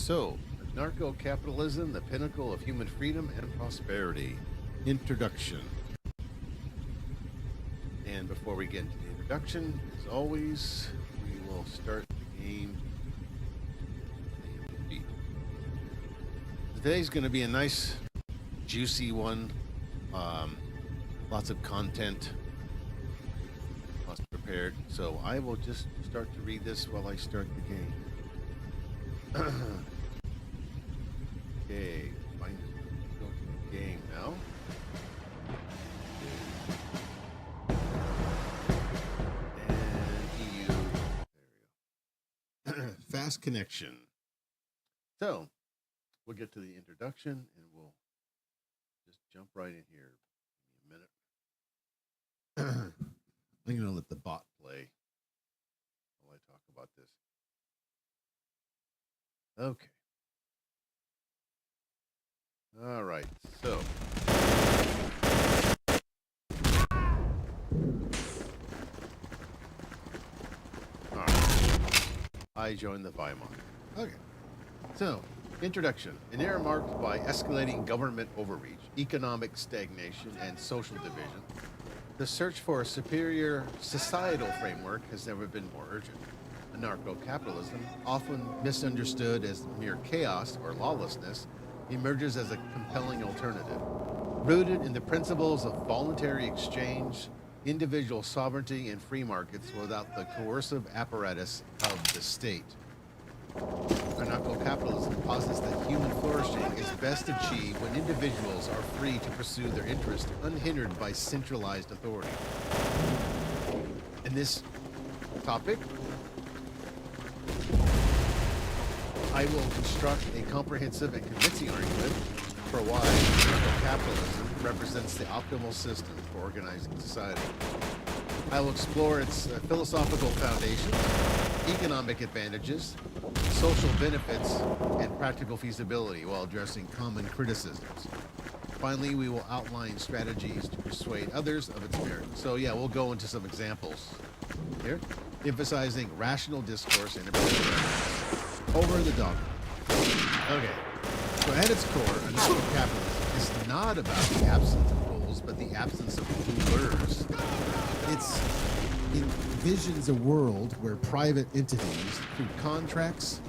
So, Anarcho-Capitalism, the Pinnacle of Human Freedom and Prosperity. Introduction. And before we get into the introduction, as always, we will start the game. Today's going to be a nice, juicy one. Lots of content. Lots prepared. So I will just start to read this while I start the game. Okay, find it. Go to the game now. And EU. There we go. Fast connection. So we'll get to the introduction and we'll just jump right in here. Give me a minute. I'm going to let the bot play while I talk about this. Okay. All right. So. All right. I joined the Weimar. Okay. So, introduction. An era marked by escalating government overreach, economic stagnation, and social division, the search for a superior societal framework has never been more urgent. Anarcho-capitalism, often misunderstood as mere chaos or lawlessness, emerges as a compelling alternative. Rooted in the principles of voluntary exchange, individual sovereignty, and free markets without the coercive apparatus of the state. Anarcho-capitalism posits that human flourishing is best achieved when individuals are free to pursue their interests unhindered by centralized authority. In this topic, I will construct a comprehensive and convincing argument for why capitalism represents the optimal system for organizing society. I will explore its philosophical foundations, economic advantages, social benefits, and practical feasibility while addressing common criticisms. Finally, we will outline strategies to persuade others of its merit. So yeah, we'll go into some examples here, emphasizing rational discourse and empirical over the dogma. Okay, so at its core, anarcho-capitalism is not about the absence of goals, but the absence of rulers. It envisions a world where private entities, through contracts,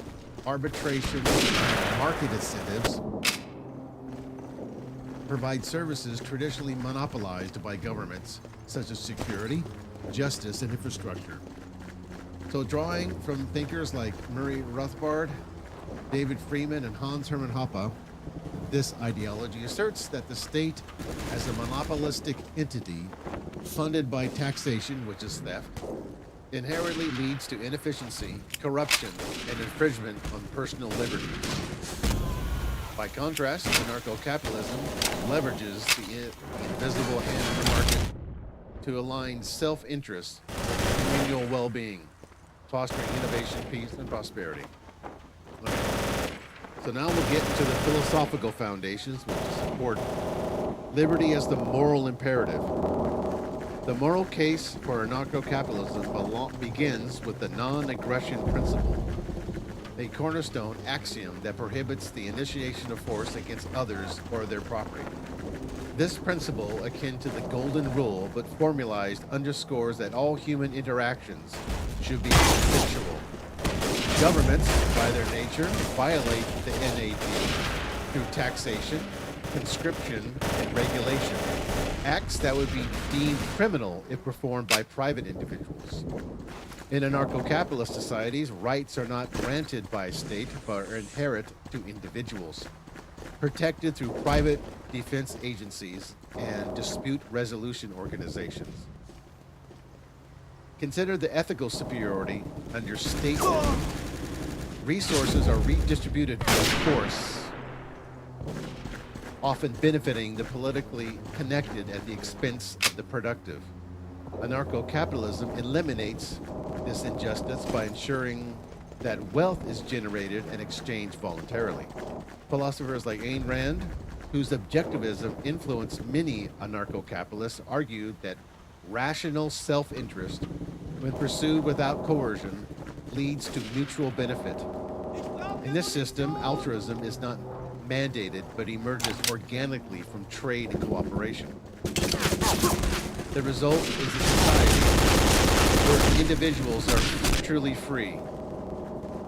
arbitration, and market incentives, provide services traditionally monopolized by governments, such as security, justice, and infrastructure. So drawing from thinkers like Murray Rothbard, David Freeman, and Hans Hermann Hoppe, this ideology asserts that the state, as a monopolistic entity funded by taxation, which is theft, inherently leads to inefficiency, corruption, and infringement on personal liberty. By contrast, anarcho-capitalism leverages the invisible hand of the market to align self-interest with communal well-being, fostering innovation, peace, and prosperity. Okay. So now we'll get into the philosophical foundations which support liberty as the moral imperative. The moral case for anarcho-capitalism begins with the non-aggression principle, a cornerstone axiom that prohibits the initiation of force against others or their property. This principle, akin to the golden rule but formalized, underscores that all human interactions should be consensual. Governments, by their nature, violate the NAD through taxation, conscription, and regulation, acts that would be deemed criminal if performed by private individuals. In anarcho-capitalist societies, rights are not granted by a state but are inherent to individuals, protected through private defense agencies and dispute resolution organizations. Consider the ethical superiority under state law. Resources are redistributed by force, often benefiting the politically connected at the expense of the productive. Anarcho-capitalism eliminates this injustice by ensuring that wealth is generated and exchanged voluntarily. Philosophers like Ayn Rand, whose objectivism influenced many anarcho-capitalists, argued that rational self-interest, when pursued without coercion, leads to mutual benefit. In this system, altruism is not mandated but emerges organically from trade and cooperation. The result is a society where individuals are truly free,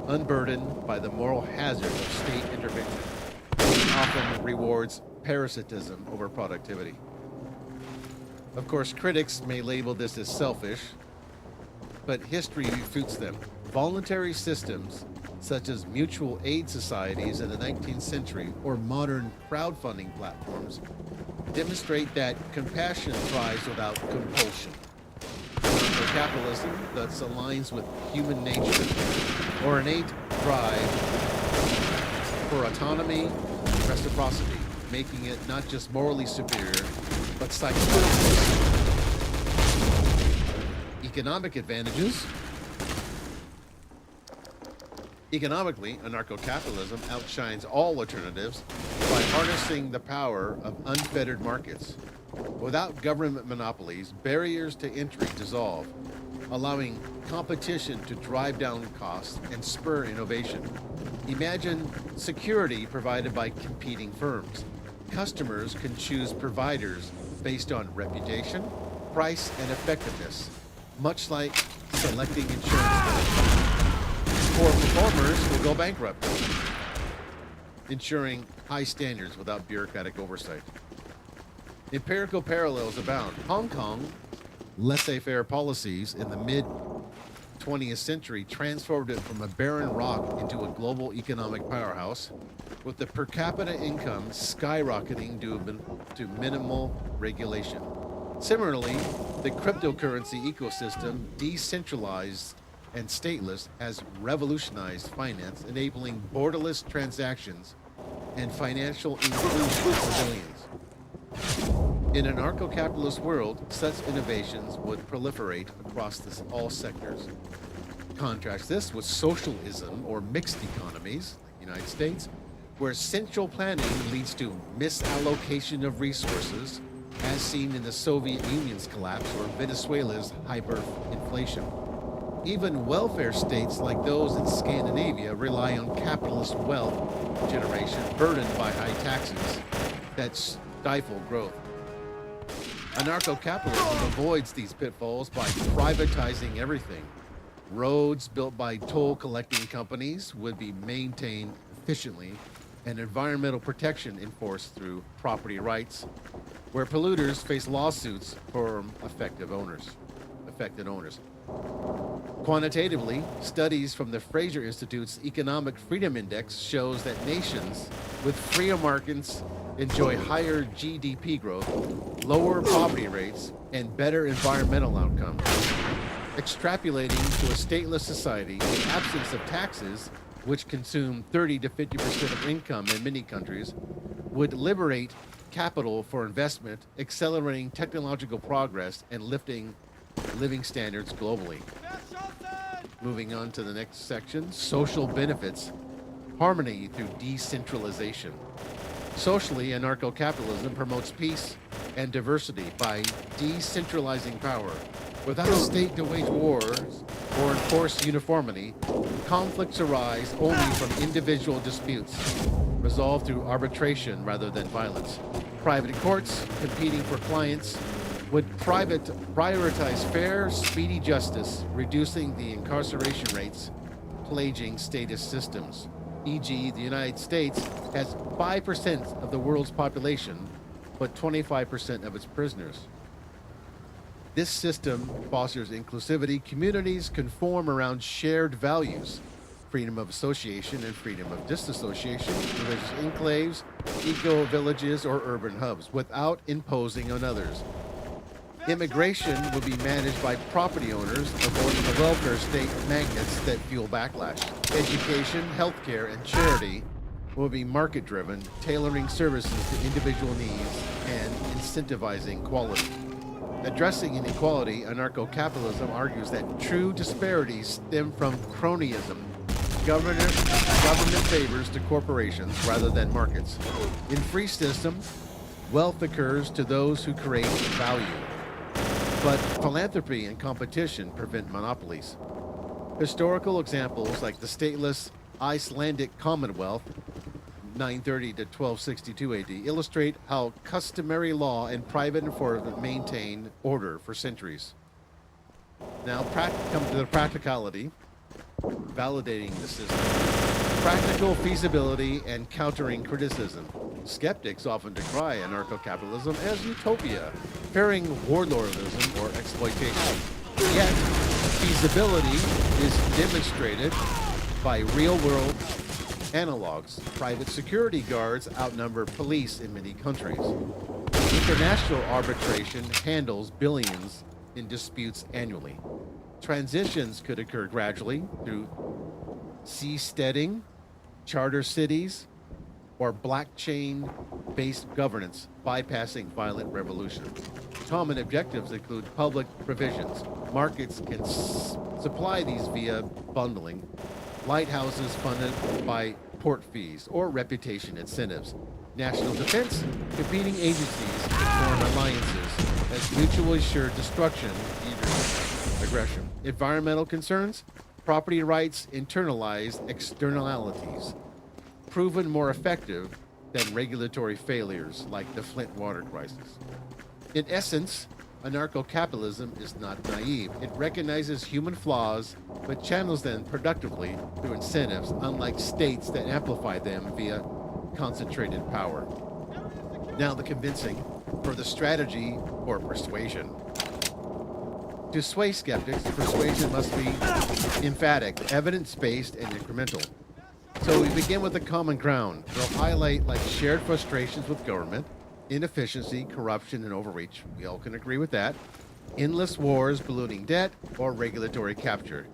unburdened by the moral hazard of state intervention, which often rewards parasitism over productivity. Of course, critics may label this as selfish, but history refutes them. Voluntary systems, such as mutual aid societies in the 19th century or modern crowdfunding platforms, demonstrate that compassion thrives without compulsion. Anarcho-capitalism thus aligns with human nature or innate drive for autonomy and reciprocity, making it not just morally superior, but psychologically. Economic advantages. Economically, anarcho-capitalism outshines all alternatives by harnessing the power of unfettered markets. Without government monopolies, barriers to entry dissolve, allowing competition to drive down costs and spur innovation. Imagine security provided by competing firms. Customers can choose providers based on reputation, price, and effectiveness, much like selecting insurance. Poor performers will go bankrupt, ensuring high standards without bureaucratic oversight. Empirical parallels abound. Hong Kong laissez-faire policies in the mid-20th century transformed it from a barren rock into a global economic powerhouse, with the per capita income skyrocketing due to minimal regulation. Similarly, the cryptocurrency ecosystem, decentralized and stateless, has revolutionized finance, enabling borderless transactions and financial inclusion for civilians. In an anarcho-capitalist world, such innovations would proliferate across all sectors. Contrast this with socialism or mixed economies, like the United States, where central planning leads to misallocation of resources, as seen in the Soviet Union's collapse or Venezuela's hyperinflation. Even welfare states like those in Scandinavia rely on capitalist wealth generation burdened by high taxes that stifle growth. Anarcho-capitalism avoids these pitfalls by privatizing everything. Roads built by toll-collecting companies would be maintained efficiently, and environmental protection enforced through property rights, where polluters face lawsuits from affected owners. Quantitatively, studies from the Fraser Institute's Economic Freedom Index shows that nations with freer markets enjoy higher GDP growth, lower poverty rates, and better environmental outcomes. Extrapolating to a stateless society, the absence of taxes, which consume 30 to 50% of income in many countries, would liberate capital for investment, accelerating technological progress and lifting living standards globally. Moving on to the next section, social benefits, harmony through decentralization. Socially, anarcho-capitalism promotes peace and diversity by decentralizing power. Without a state to wage wars or enforce uniformity, conflicts arise only from individual disputes, resolved through arbitration rather than violence. Private courts, competing for clients, would prioritize fair, speedy justice, reducing the incarceration rates plaguing statist systems. E.g., the United States has 5% of the world's population, but 25% of its prisoners. This system fosters inclusivity. Communities conform around shared values, freedom of association and freedom of disassociation, religious enclaves, eco-villages, or urban hubs, without imposing on others. Immigration will be managed by property owners, avoiding the welfare state magnets that fuel backlash. Education, healthcare, and charity will be market-driven, tailoring services to individual needs and incentivizing quality. Addressing inequality, anarcho-capitalism argues that true disparities stem from cronyism, government favors to corporations rather than markets. In free systems, wealth occurs to those who create value, but philanthropy and competition prevent monopolies. Historical examples like the stateless Icelandic Commonwealth, 930 to 1262 AD, illustrate how customary law and private enforcement maintain order for centuries. Now, come to the practicality, validating the system, practical feasibility, and countering criticism. Skeptics often decry anarcho-capitalism as utopia, fearing warlordism or exploitation. Yet, feasibility is demonstrated by real-world analogs. Private security guards outnumber police in many countries. International arbitration handles billions in disputes annually. Transitions could occur gradually through seasteading, charter cities, or blockchain-based governance, bypassing violent revolutions. Common objectives include public provisions. Markets can supply these via bundling. Lighthouses funded by port fees or reputation incentives. National defense, competing agencies form alliances as mutually assured destruction, either aggression. Environmental concerns, property rights, internalized externalities, proven more effective than regulatory failures like the Flint water crisis. In essence, anarcho-capitalism is not naive. It recognizes human flaws, but channels them productively through incentives, unlike states that amplify them via concentrated power. Now the convincing, for the strategy or persuasion. To sway skeptics, persuasion must be emphatic, evidence-based, and incremental. So we begin with the common ground. We'll highlight like shared frustrations with government, inefficiency, corruption, and overreach. We all can agree with that. Endless wars, ballooning debt, or regulatory capture.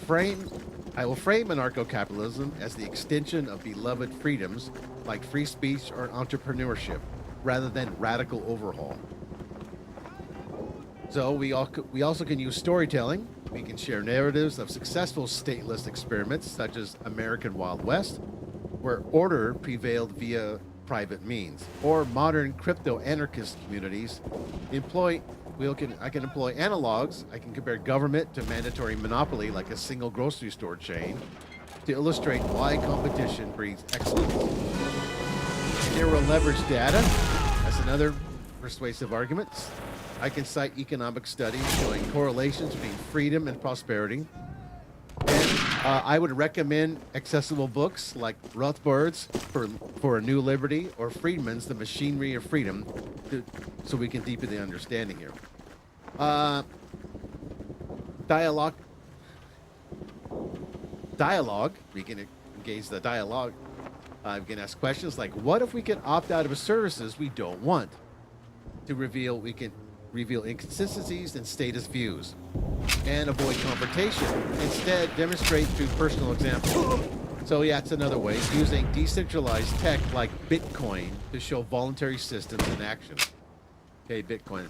I will frame anarcho-capitalism as the extension of beloved freedoms like free speech or entrepreneurship, rather than radical overhaul. So we also can use storytelling. We can share narratives of successful stateless experiments, such as American Wild West, where order prevailed via private means, or modern crypto-anarchist communities. I can employ analogs. I can compare government to mandatory monopoly, like a single grocery store chain, to illustrate why competition breeds excellence. Here we'll leverage data. That's another persuasive argument. I can cite economic studies showing correlations between freedom and prosperity. And I would recommend accessible books like Rothbard's for a New Liberty or Friedman's The Machinery of Freedom, so we can deepen the understanding here. Dialogue. We can engage the dialogue. We can ask questions like, what if we can opt out of services we don't want? We can reveal inconsistencies and status views, and avoid confrontation. Instead, demonstrate through personal examples. So yeah, it's another way, using decentralized tech like Bitcoin to show voluntary systems in action. Okay, Bitcoin.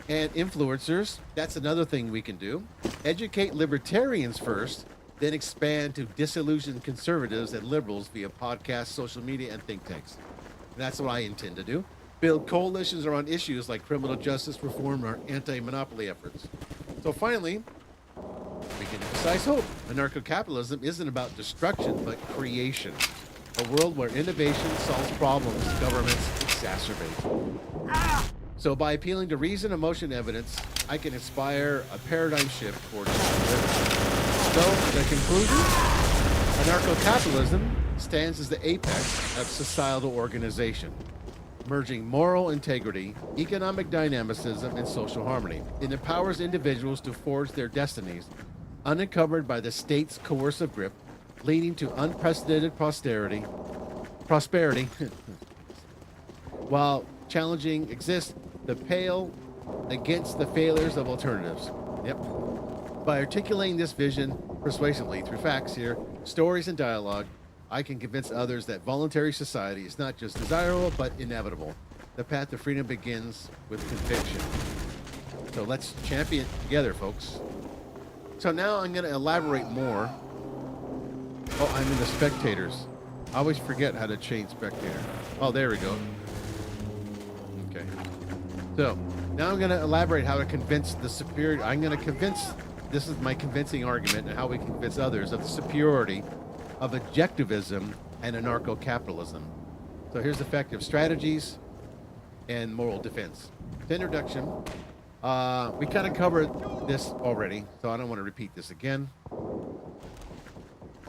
And influencers, that's another thing we can do. Educate libertarians first, then expand to disillusioned conservatives and liberals via podcasts, social media, and think tanks. And that's what I intend to do. Build coalitions around issues like criminal justice reform or anti-monopoly efforts. So finally, we can emphasize hope. Anarcho-capitalism isn't about destruction, but creation. A world where innovation solves problems governments exacerbate. So by appealing to reason, emotion, evidence, I can inspire a paradigm shift towards liberty. So the conclusion, anarcho-capitalism stands as the apex of societal organization, merging moral integrity, economic dynamicism, and social harmony. It empowers individuals to forge their destinies, unencumbered by the state's coercive grip, leading to unprecedented prosperity, while challenging exists the pale against the failures of alternatives. Yep. By articulating this vision persuasively through facts here, stories, and dialogue, I can convince others that voluntary society is not just desirable, but inevitable. The path to freedom begins with conviction. So let's champion it together, folks. So now I'm going to elaborate more. Oh, I'm in the spectators. I always forget how to change spectator. Oh, there we go. Okay. So now I'm going to elaborate how to convince the superior. This is my convincing argument and how we convince others of the superiority of objectivism and anarcho-capitalism. So here's effective strategies and moral defense. The introduction, we kind of covered this already, so I don't want to repeat this again.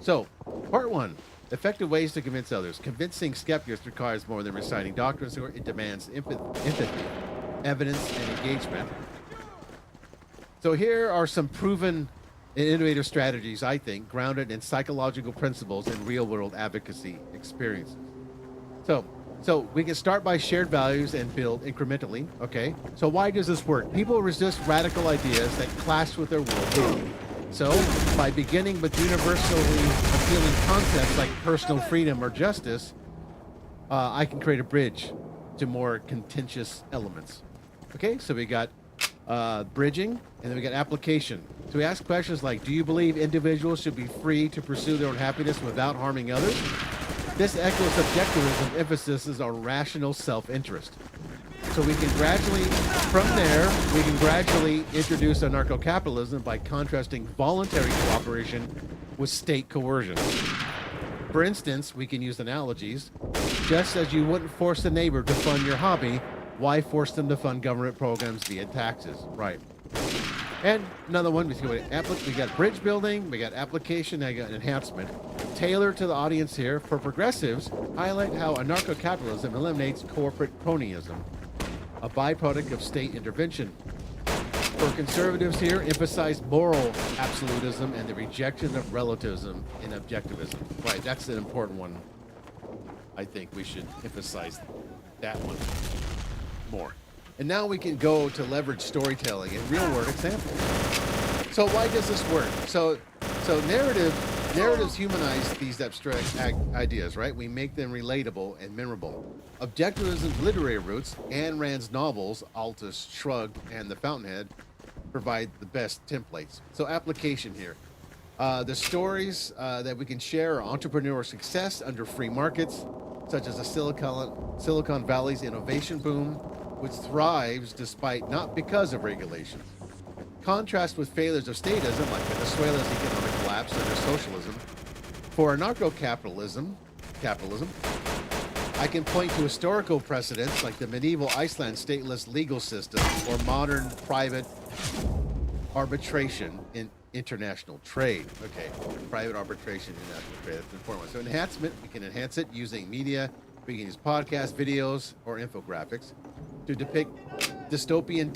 So, part one, effective ways to convince others. Convincing skeptics requires more than reciting doctrines, or it demands empathy, evidence, and engagement. So here are some proven and innovative strategies, I think, grounded in psychological principles and real-world advocacy experiences. So we can start by shared values and build incrementally, okay? So why does this work? People resist radical ideas that clash with their worldview. So by beginning with universally appealing concepts like personal freedom or justice, I can create a bridge to more contentious elements. Okay, so we got bridging, and then we got application. So we ask questions like, do you believe individuals should be free to pursue their own happiness without harming others? This echoes objectivism emphasis on rational self-interest. So we can gradually, from there, we can gradually introduce anarcho-capitalism by contrasting voluntary cooperation with state coercion. For instance, we can use analogies. Just as you wouldn't force a neighbor to fund your hobby, why force them to fund government programs via taxes? Right. And another one, we got bridge building, we got application, I got enhancement. Tailored to the audience here, for progressives, highlight how anarcho-capitalism eliminates corporate cronyism, a byproduct of state intervention. For conservatives here, emphasize moral absolutism and the rejection of relativism and objectivism. Right, that's an important one. I think we should emphasize that one more. And now we can go to leverage storytelling and real-world examples. So why does this work? So narratives humanize these abstract ideas, right? We make them relatable and memorable. Objectivism's literary roots, Ayn Rand's novels, Aldous Shrugged and The Fountainhead, provide the best templates. So application here. The stories that we can share are entrepreneur success under free markets, such as the Silicon Valley's innovation boom, which thrives despite not because of regulations. Contrast with failures of statism like Venezuela's economic collapse under socialism. For anarcho-capitalism, I can point to historical precedents like the medieval Iceland stateless legal system or modern private arbitration in international trade. Okay, private arbitration in international trade, that's an important one. So enhancement, we can enhance it using media. We can use podcasts, videos, or infographics to depict dystopian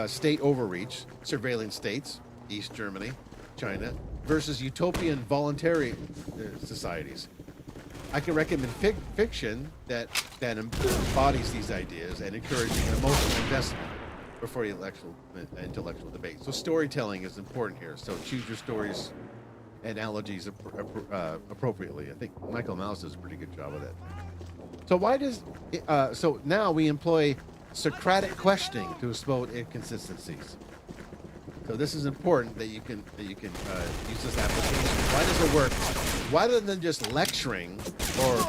state overreach, surveillance states, East Germany, China, versus utopian voluntary societies. I can recommend fiction that embodies these ideas and encouraging an emotional investment before the intellectual debate. So storytelling is important here. So choose your stories and analogies appropriately. I think Michael Mouse does a pretty good job of that. So why does so now we employ Socratic questioning to expose inconsistencies. So this is important that you can use this application. Why does it work? Rather than just lecturing, or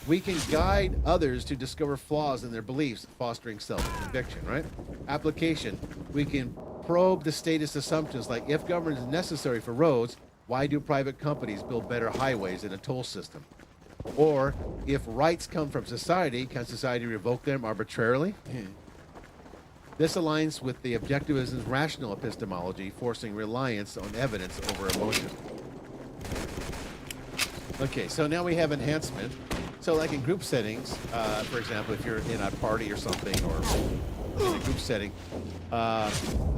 we can guide others to discover flaws in their beliefs, fostering self-conviction, right? Application. We can probe the status assumptions like, if government is necessary for roads, why do private companies build better highways and a toll system? Or, if rights come from society, can society revoke them arbitrarily? This aligns with the objectivism's rational epistemology, forcing reliance on evidence over emotion. Okay, so now we have enhancement. So like in group settings, for example, if you're in a party or something, or in a group setting,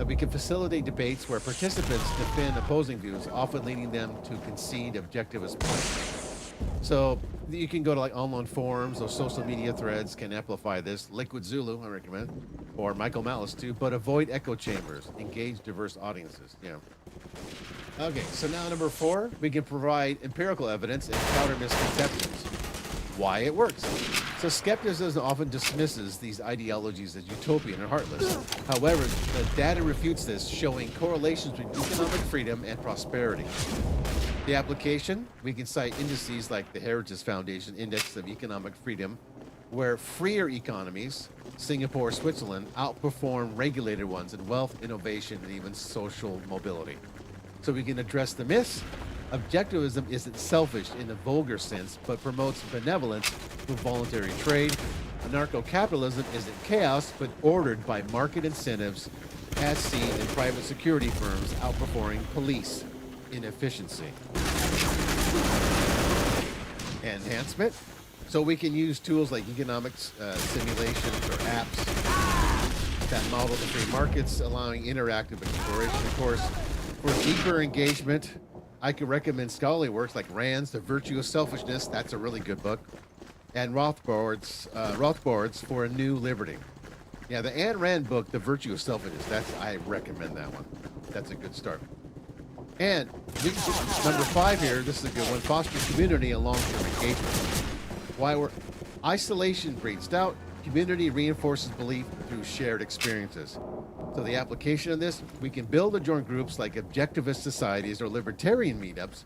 we can facilitate debates where participants defend opposing views, often leading them to concede objectivist points. So you can go to like online forums or social media threads can amplify this. Liquid Zulu, I recommend, or Michael Malice too, but avoid echo chambers. Engage diverse audiences. Yeah. Okay, so now number 4, we can provide empirical evidence and counter misconceptions. Why it works. So skepticism often dismisses these ideologies as utopian and heartless. However, the data refutes this, showing correlations between economic freedom and prosperity. The application, we can cite indices like the Heritage Foundation Index of Economic Freedom, where freer economies, Singapore, Switzerland, outperform regulated ones in wealth, innovation, and even social mobility. So we can address the myths Objectivism isn't selfish in the vulgar sense, but promotes benevolence through voluntary trade. Anarcho-capitalism isn't chaos, but ordered by market incentives, as seen in private security firms outperforming police in efficiency. Enhancement. So we can use tools like economics simulations or apps that model the free markets, allowing interactive exploration. Of course, for deeper engagement, I could recommend scholarly works like Rand's The Virtue of Selfishness. That's a really good book. And Rothbard's For a New Liberty. Yeah, the Ayn Rand book, The Virtue of Selfishness, I recommend that one. That's a good start. And number 5 here, this is a good one, foster community and long-term engagement. Isolation breeds doubt, community reinforces belief through shared experiences. So the application of this, we can build or join groups like objectivist societies or libertarian meetups,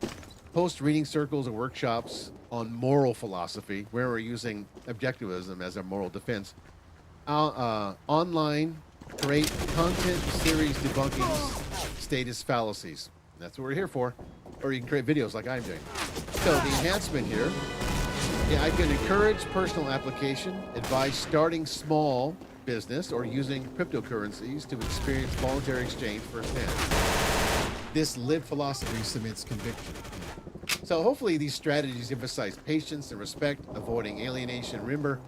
host reading circles or workshops on moral philosophy, where we're using objectivism as a moral defense. Online, create content series debunking status fallacies. That's what we're here for. Or you can create videos like I'm doing. So the enhancement here, I can encourage personal application, advise starting small business or using cryptocurrencies to experience voluntary exchange firsthand. This live philosophy submits conviction. So hopefully these strategies emphasize patience and respect, avoiding alienation. Remember,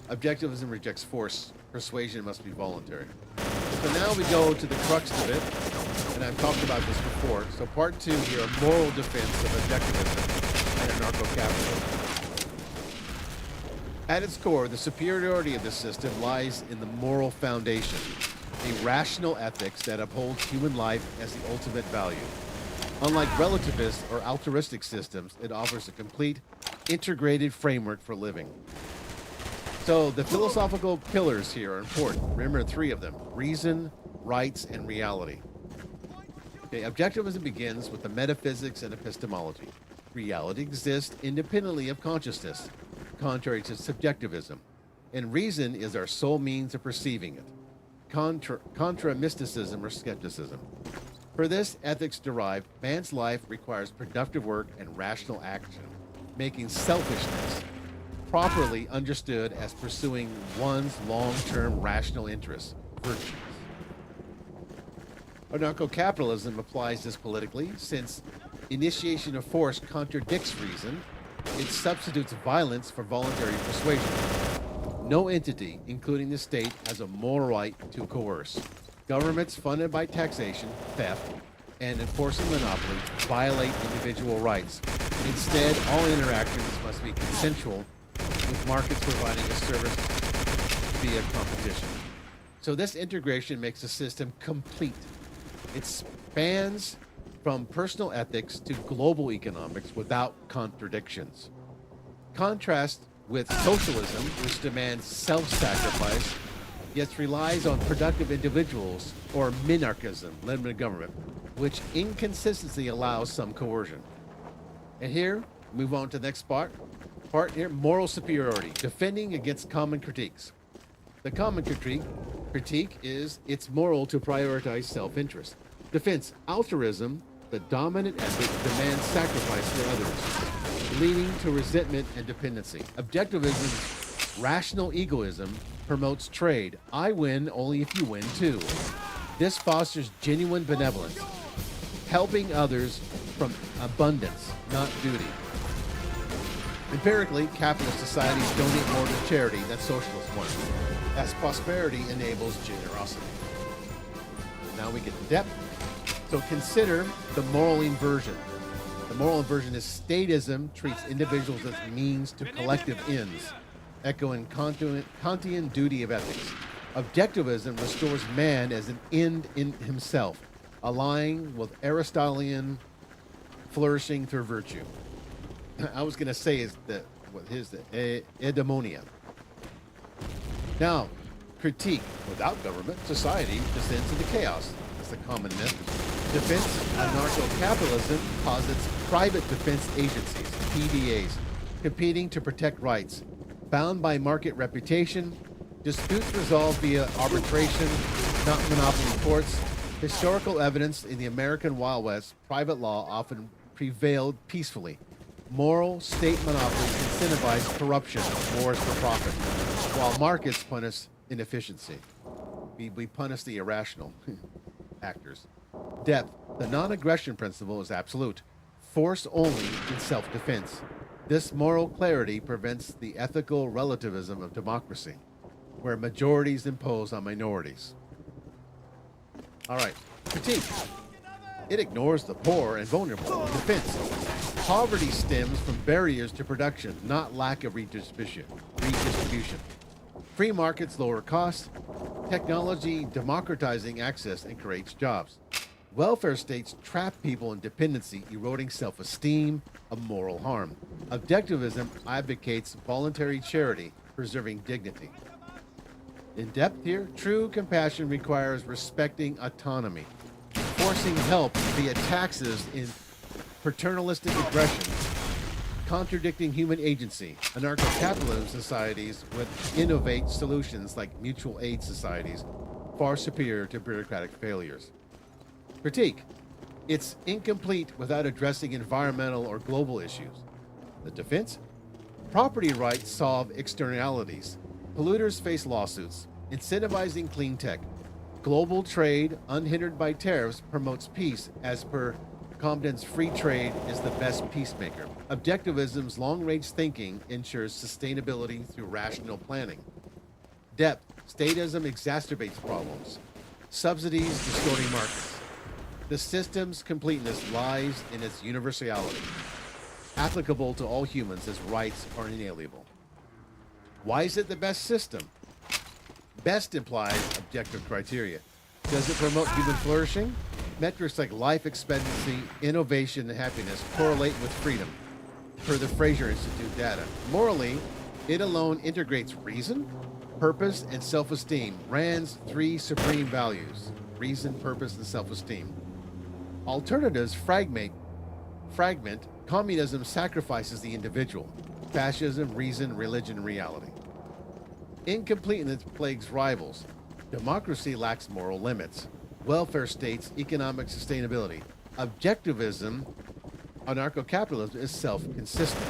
objectivism rejects force. Persuasion must be voluntary. So now we go to the crux of it, and I've talked about this before. So part 2 here, a moral defense of objectivism and anarcho-capitalism. At its core, the superiority of this system lies in the moral foundation, a rational ethics that upholds human life as the ultimate value. Unlike relativist or altruistic systems, it offers a complete, integrated framework for living. So the philosophical pillars here are important. Remember 3 of them: reason, rights, and reality. Okay, objectivism begins with the metaphysics and epistemology. Reality exists independently of consciousness, contrary to subjectivism, and reason is our sole means of perceiving it, contra mysticism or skepticism. For this, ethics derived, man's life requires productive work and rational action, making selfishness properly understood as pursuing one's long-term rational interests, virtues. Anarcho-capitalism applies this politically, since initiation of force contradicts reason. It substitutes violence for voluntary persuasion. No entity, including the state, has a moral right to coerce. Governments funded by taxation, theft, and enforcing monopoly violate individual rights. Instead, all interactions must be consensual, with markets providing a service via competition. So this integration makes the system complete. It spans from personal ethics to global economics without contradictions. Contrast with socialism, which demands self-sacrifice, yet relies on productive individuals, or minarchism, limited government, which inconsistency allows some coercion. And here, move on to the next part here, moral superiority, defending against common critiques. The common critique is it's moral to prioritize self-interest. Defense, altruism, the dominant ethic, demands sacrifice for others, leading to resentment and dependency. Objectivism, rational egoism, promotes trade. I win only if you win too. This fosters genuine benevolence, helping others from abundance, not duty. Empirically, capitalist societies donate more to charity than socialist ones, as prosperity enables generosity. Now we get to depth. So consider the moral inversion. The moral inversion is statism treats individuals as means to collective ends, echoing Kantian duty of ethics. Objectivism restores man as an end in himself, aligning with Aristotelian flourishing through virtue. I was going to say is the eudaimonia. Now, critique. Without government, society descends into chaos. That's a common myth. Defense, anarcho-capitalism posits private defense agencies, PDAs, competing to protect rights, bound by market reputation, disputes resolved via arbitration, not monopoly courts. Historical evidence in the American Wild West, private law often prevailed peacefully. Moral state monopolies incentivize corruption, wars for profit, while markets punish inefficiency. We punish the irrational actors. Depth. The non-aggression principle is absolute. Force only in self-defense. This moral clarity prevents the ethical relativism of democracy, where majorities impose on minorities. All right. Critique. It ignores the poor and vulnerable in defense. Poverty stems from barriers to production, not lack of redistribution. Free markets lower costs. Technology democratizing access and creates jobs. Welfare states trap people in dependency, eroding self-esteem, a moral harm. Objectivism advocates voluntary charity, preserving dignity. In depth here, true compassion requires respecting autonomy, forcing help via taxes in paternalistic aggression, contradicting human agency. Anarcho-Capitalism societies would innovate solutions like mutual aid societies, far superior to bureaucratic failures. Critique. It's incomplete without addressing environmental or global issues. The defense. Property rights solve externalities. Polluters face lawsuits. Incentivizing clean tech. Global trade, unhindered by tariffs, promotes peace. As per Comden's free trade is the best peacemaker. Objectivism's long-range thinking ensures sustainability through rational planning. Depth. Statism exacerbates problems. Subsidies distorting markets. The system's completeness lies in its universality, applicable to all humans as rights are inalienable. Why is it the best system? Best implies objective criteria. Does it promote human flourishing? Metrics like life expectancy, innovation, and happiness correlate with freedom, per the Fraser Institute data. Morally, it alone integrates reason, purpose, and self-esteem. Rand's three supreme values: reason, purpose, and self-esteem. Alternatives fragment. Communism sacrifices the individual. Fascism, reason, religion, reality. Incompleteness plagues rivals. Democracy lacks moral limits. Welfare states economic sustainability. Objectivism, anarcho-capitalism, is self-consistent.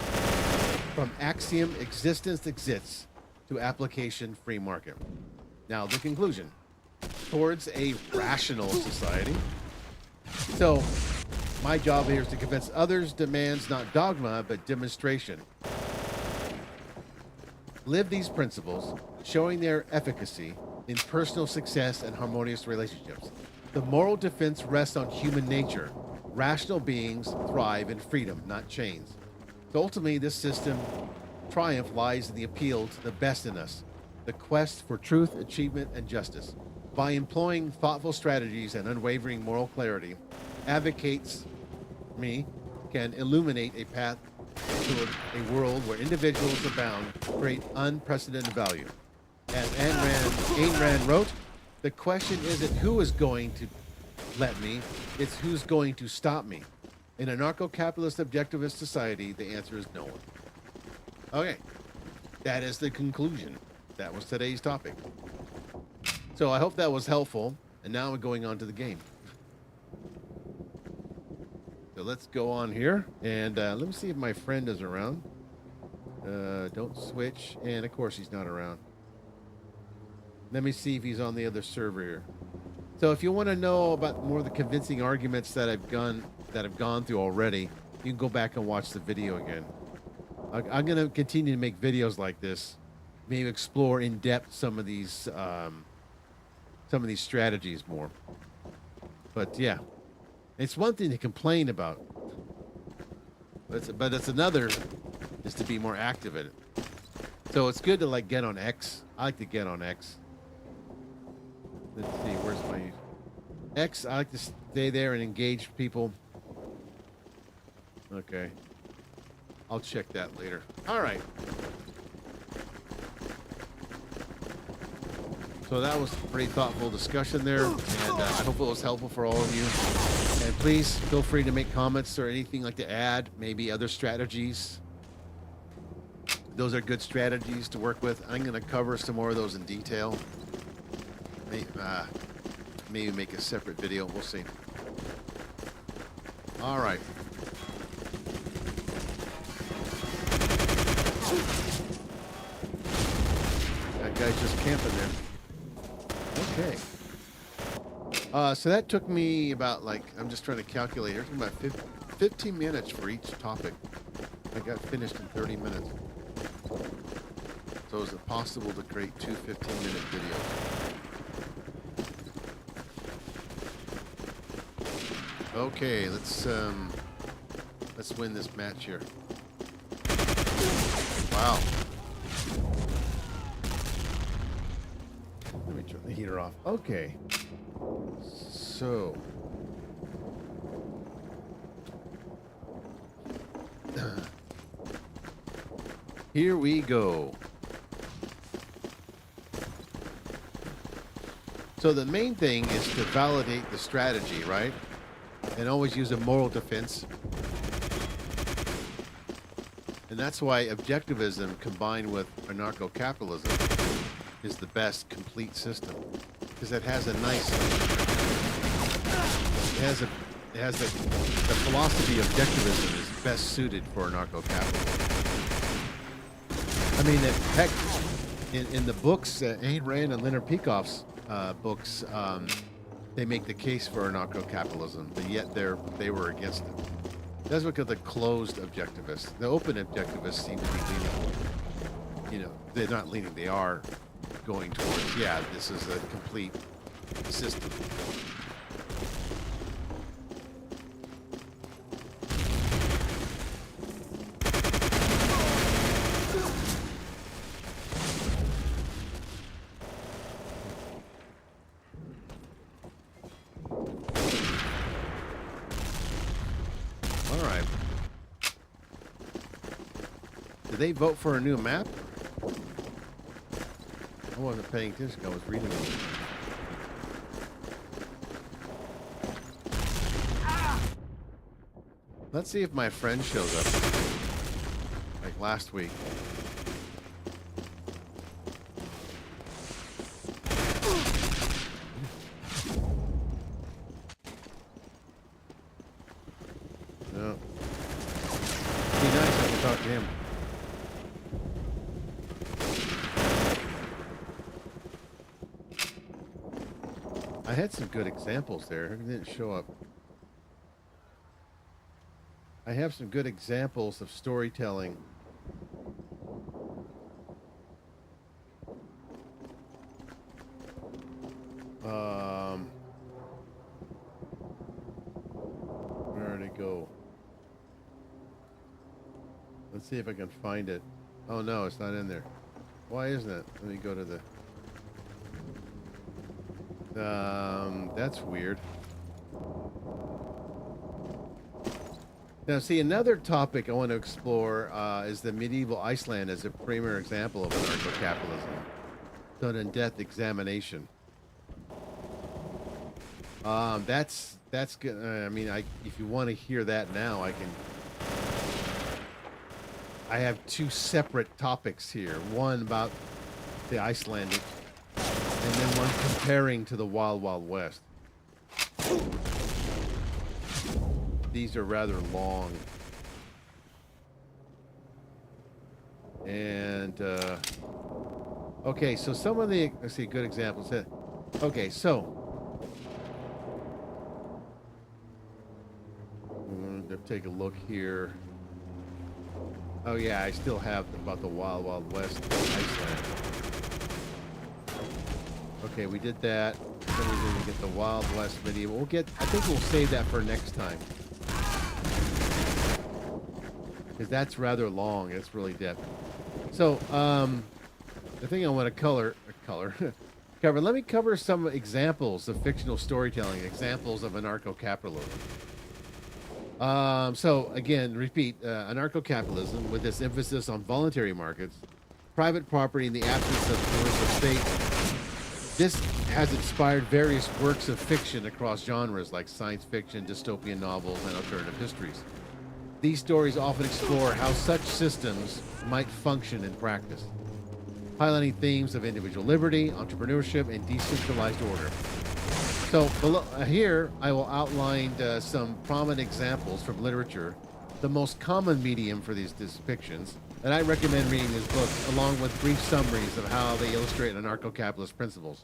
From axiom existence exists to application free market. Now the conclusion. Towards a rational society. So, my job here is to convince others demands not dogma, but demonstration. Live these principles, showing their efficacy in personal success and harmonious relationships. The moral defense rests on human nature. Rational beings thrive in freedom, not chains. So ultimately, this system triumph lies in the appeal to the best in us, the quest for truth, achievement, and justice. By employing thoughtful strategies and unwavering moral clarity, advocates can illuminate a path toward a world where individuals abound, create unprecedented value. As Ayn Rand wrote, the question isn't who is going to let me, it's who's going to stop me. In an anarcho-capitalist objectivist society, the answer is no one. Okay, that is the conclusion. That was today's topic. So I hope that was helpful, and now we're going on to the game. So let's go on here, and let me see if my friend is around. Don't switch, and of course he's not around. Let me see if he's on the other server here. So if you want to know about more of the convincing arguments that I've gone through already, you can go back and watch the video again. I'm going to continue to make videos like this, maybe explore in depth some of these strategies more. But yeah, it's one thing to complain about, but it's another is to be more active in it. So it's good to like get on X. I like to get on X. Let's see, where's my X? I like to stay there and engage people. Okay. I'll check that later. All right. So that was a pretty thoughtful discussion there, and I hope it was helpful for all of you. And please feel free to make comments or anything like to add, maybe other strategies. Those are good strategies to work with. I'm going to cover some more of those in detail. Maybe make a separate video. We'll see. All right. Guy's just camping there. Okay. So that took me about, like, I'm just trying to calculate here. It took about 15 minutes for each topic. I got finished in 30 minutes. So is it possible to create two 15-minute videos? Okay, let's win this match here. Wow. Let me turn the heater off. Okay. So here we go. So the main thing is to validate the strategy, right? And always use a moral defense. And that's why objectivism combined with anarcho-capitalism is the best complete system. Because it has a nice, the philosophy of objectivism is best suited for anarcho-capitalism. I mean, heck, in the books, Ayn Rand and Leonard Peikoff's books, they make the case for anarcho-capitalism, but yet they were against it. That's because the closed objectivists, the open objectivists seem to be leaning, they're not leaning, they are going towards, yeah, this is a complete system. All right. Did they vote for a new map? I wasn't paying attention. I was reading it. Let's see if my friend shows up. Like last week. No. It'd be nice if I could talk to him. I had some good examples there. It didn't show up. I have some good examples of storytelling. Where did it go? Let's see if I can find it. Oh no, it's not in there. Why isn't it? Let me go to the... that's weird. Now, see, another topic I want to explore is the medieval Iceland as a premier example of anarcho-capitalism. So an in-depth examination. That's good. I mean, if you want to hear that now, I have two separate topics here. One about the Icelandic, and then one comparing to the Wild Wild West. These are rather long. And, okay, so some of the, let's see, good examples. Okay, so. I'm going to take a look here. Oh, yeah, I still have about the Wild Wild West Iceland. Okay, we did that. Then we're going to get the Wild West medieval. I think we'll save that for next time. Because that's rather long. It's really depth. So, the thing I want to cover. Let me cover some examples of fictional storytelling, examples of anarcho-capitalism. So, again, repeat, anarcho-capitalism, with this emphasis on voluntary markets, private property in the absence of commercial state. This has inspired various works of fiction across genres like science fiction, dystopian novels, and alternative histories. These stories often explore how such systems might function in practice, highlighting themes of individual liberty, entrepreneurship, and decentralized order. So below, here I will outline some prominent examples from literature. The most common medium for these depictions And I recommend reading this book along with brief summaries of how they illustrate anarcho-capitalist principles.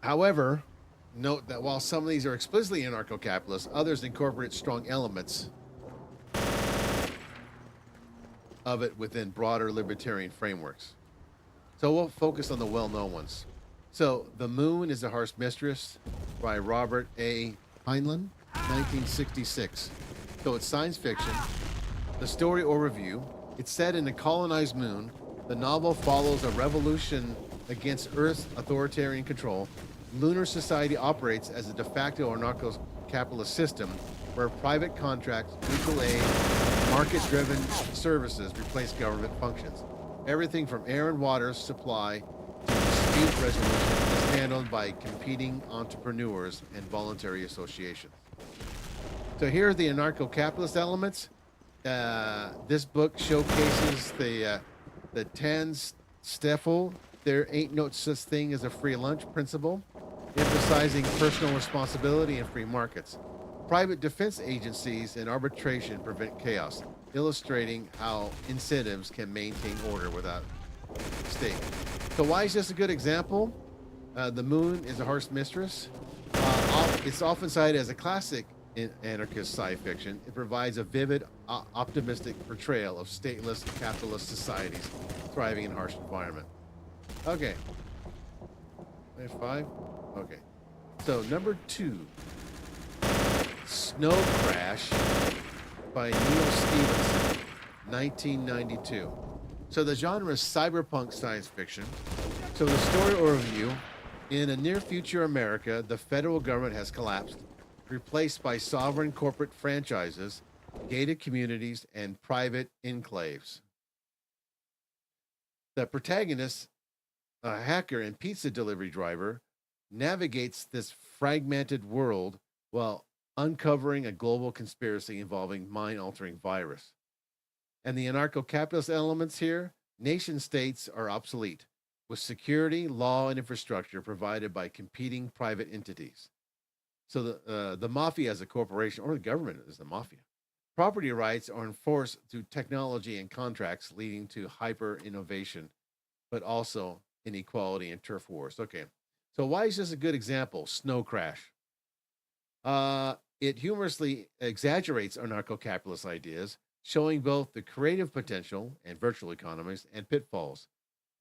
However, note that while some of these are explicitly anarcho-capitalist, others incorporate strong elements of it within broader libertarian frameworks. So we'll focus on the well-known ones. So, The Moon is a Harsh Mistress by Robert A. Heinlein, 1966. So it's science fiction. The story overview, it's set in a colonized moon. The novel follows a revolution against Earth's authoritarian control. Lunar society operates as a de facto anarcho-capitalist system where private contracts, mutual aid, market-driven services replace government functions. Everything from air and water supply to dispute resolution is handled by competing entrepreneurs and voluntary associations. So here are the anarcho-capitalist elements. This book showcases the Tans Steffel, there ain't no such thing as a free lunch principle, emphasizing personal responsibility and free markets. Private defense agencies and arbitration prevent chaos, illustrating how incentives can maintain order without state. So why is this a good example? The Moon is a Harsh Mistress. It's often cited as a classic in anarchist sci fiction. It provides a vivid, optimistic portrayal of stateless capitalist societies thriving in a harsh environment. Okay. I have 5? Okay. So number 2, Snow Crash by Neil Stephenson, 1992. So the genre is cyberpunk science fiction. So the story overview, in a near future America, the federal government has collapsed, replaced by sovereign corporate franchises, gated communities, and private enclaves. The protagonist, a hacker and pizza delivery driver, navigates this fragmented world while uncovering a global conspiracy involving mind-altering virus. And the anarcho-capitalist elements here, nation states are obsolete, with security, law, and infrastructure provided by competing private entities. So the mafia as a corporation, or the government is the mafia. Property rights are enforced through technology and contracts, leading to hyper-innovation, but also inequality and turf wars. Okay, so why is this a good example? Snow Crash. It humorously exaggerates anarcho-capitalist ideas, showing both the creative potential and virtual economies and pitfalls,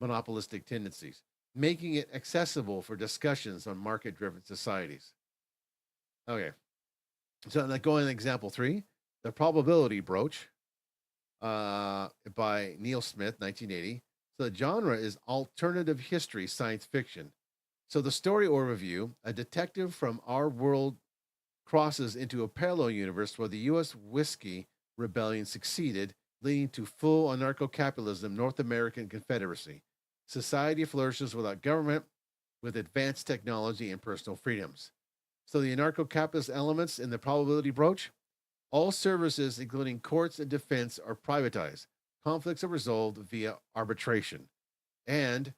monopolistic tendencies, making it accessible for discussions on market-driven societies. Okay, so now going to example 3, The Probability Broach by Neil Smith, 1980. So the genre is alternative history science fiction. So the story overview, a detective from our world crosses into a parallel universe where the U.S. whiskey rebellion succeeded, leading to full anarcho-capitalism North American Confederacy. Society flourishes without government, with advanced technology and personal freedoms. So the anarcho-capitalist elements in the probability broach, all services, including courts and defense, are privatized. Conflicts are resolved via arbitration. And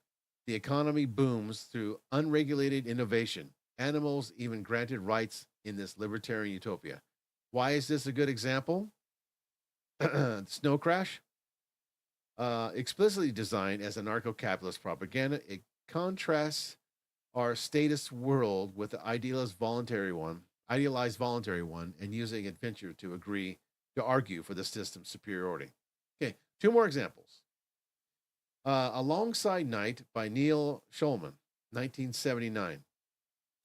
the economy booms through unregulated innovation. Animals even granted rights in this libertarian utopia. Why is this a good example? Snow Crash, explicitly designed as anarcho-capitalist propaganda, it contrasts our status world with the idealized voluntary one, and using adventure to argue for the system's superiority. Okay, 2 more examples. Alongside Night by Neil Schulman, 1979.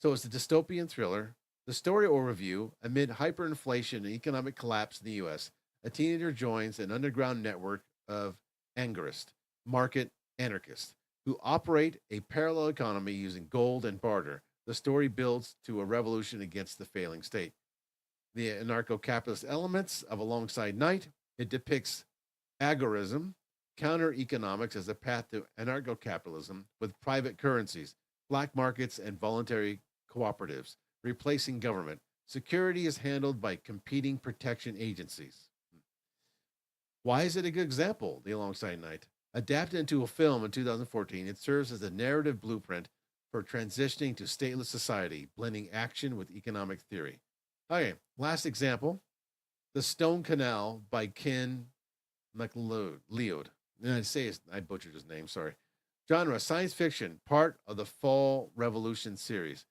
So it's a dystopian thriller. The story overview, amid hyperinflation and economic collapse in the U.S., a teenager joins an underground network of angarists, market anarchists, who operate a parallel economy using gold and barter. The story builds to a revolution against the failing state. The anarcho-capitalist elements of Alongside Night, it depicts agorism, counter economics as a path to anarcho-capitalism with private currencies, black markets, and voluntary cooperatives, replacing government. Security is handled by competing protection agencies. Why is it a good example, The Alongside Night? Adapted into a film in 2014, it serves as a narrative blueprint for transitioning to stateless society, blending action with economic theory. Okay, last example, The Stone Canal by Ken McLeod. I butchered his name. Sorry. Genre: science fiction, part of the Fall Revolution series.